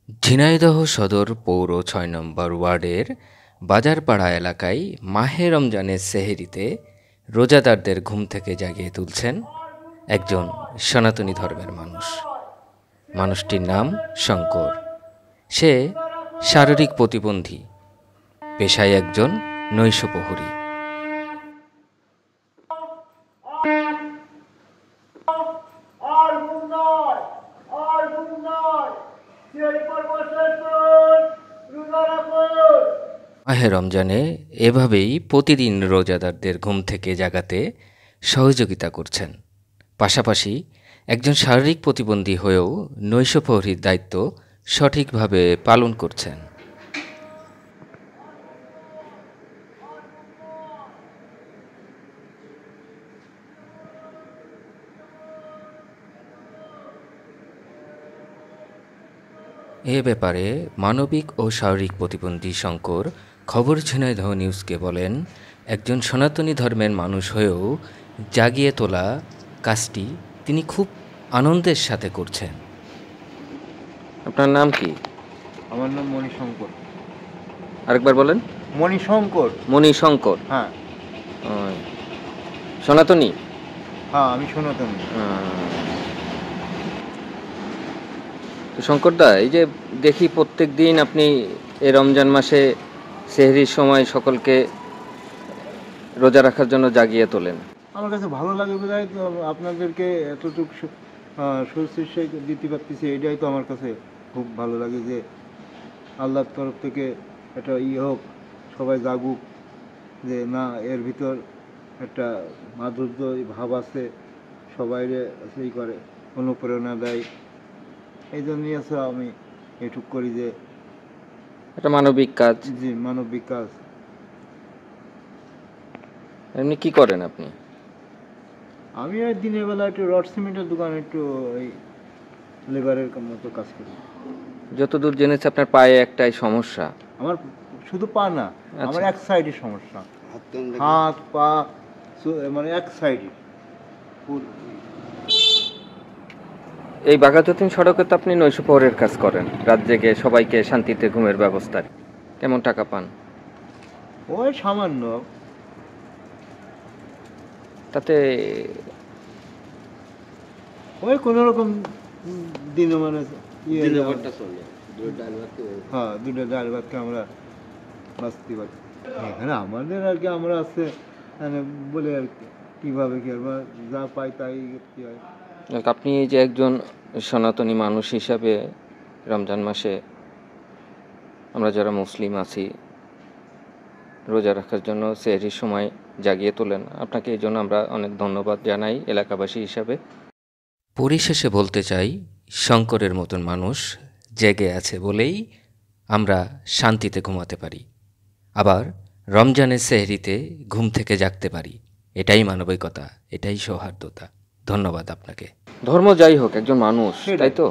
ঝিনাইদহ সদর পৌর ৬ নম্বর ওয়ার্ডের বাজারপাড়া এলাকায় মাহে রমজানের সেহরিতে রোজাদারদের ঘুম থেকে জাগিয়ে তুলছেন একজন সনাতনী ধর্মের মানুষ। মানুষটির নাম শঙ্কর। সে শারীরিক প্রতিবন্ধী, পেশায় একজন নৈশপ্রহরী। মাহে রমজানে এভাবেই প্রতিদিন রোজাদারদের ঘুম থেকে জাগাতে সহযোগিতা করছেন। পাশাপাশি একজন শারীরিক প্রতিবন্ধী হয়েও নৈশপ্রহরীর দায়িত্ব সঠিকভাবে পালন করছেন। এ ব্যাপারে মানবিক ও শারীরিক প্রতিবন্ধী শঙ্কর খবর ঝিনাইদহ নিউজকে বলেন, একজন সনাতনী ধর্মের মানুষ হয়েও জাগিয়ে তোলা কাজটি তিনি খুব আনন্দের সাথে করছেন। আপনার নাম কি? আমার নাম মণিশঙ্কর। আরেকবার বলেন। মণিশঙ্কর। মণিশঙ্কর। হ্যাঁ। সনাতনী? হ্যাঁ, আমি সনাতনী। তো শঙ্করদা, এই যে দেখি প্রত্যেক দিন আপনি এই রমজান মাসে সেহরির সময় সকলকে রোজা রাখার জন্য জাগিয়ে তোলেন। আমার কাছে ভালো লাগে বোধহয়, তো আপনাদেরকে এতটুকু শুশ্রূষা দিতে পারতেছি, এটাই তো আমার কাছে খুব ভালো লাগে যে আল্লাহর তরফ থেকে একটা হোক, সবাই জাগুক, যে না এর ভিতর একটা মাধুর্য ভাব আছে, সবাই সেই করে অনুপ্রেরণা দেয়। এই জন্যই আছে আমি এটুক করি যে একটা মানবিক কাজ। জি, মানবিক কাজ। এমনি কি করেন আপনি? আমি ওই দিনের বেলা একটু রড সিমেন্টের দোকানে একটু ওই লেবারের মতো কাজ করি। যতদূর জেনেছি আপনার পায়ে একটাই সমস্যা। আমার শুধু পা না, আমার এক সাইডের সমস্যা, হাত পা মানে এক সাইডে। এই বাঘাযতীন সড়কে তো আপনি নৈশপ্রহরের কাজ করেন, রাত জেগে সবাইকে শান্তিতে ঘুমের ব্যবস্থা। কেমন টাকা পান? ওই সামান্য, তাতে ওই কোনো রকম দিন মানে হ্যাঁ, দুটো ডাল ভাতকে আমরা বাঁচতে পারি। এখানে আমাদের আর কি আমরা আছে মানে বলে আর কি কীভাবে কি আমরা যা পাই তাই কি হয়। আপনি যে একজন সনাতনী মানুষ হিসাবে রমজান মাসে আমরা যারা মুসলিম আছি রোজা রাখার জন্য সেহরির সময় জাগিয়ে তোলেন, আপনাকে এই জন্য আমরা অনেক ধন্যবাদ জানাই এলাকাবাসী হিসাবে। পরিশেষে বলতে চাই, শঙ্করের মতন মানুষ জেগে আছে বলেই আমরা শান্তিতে ঘুমাতে পারি, আবার রমজানের সেহরিতে ঘুম থেকে জাগতে পারি। এটাই মানবিকতা, এটাই সৌহার্দ্যতা। ধন্যবাদ আপনাকে। ধর্ম যাই হোক, একজন মানুষ, তাই তো?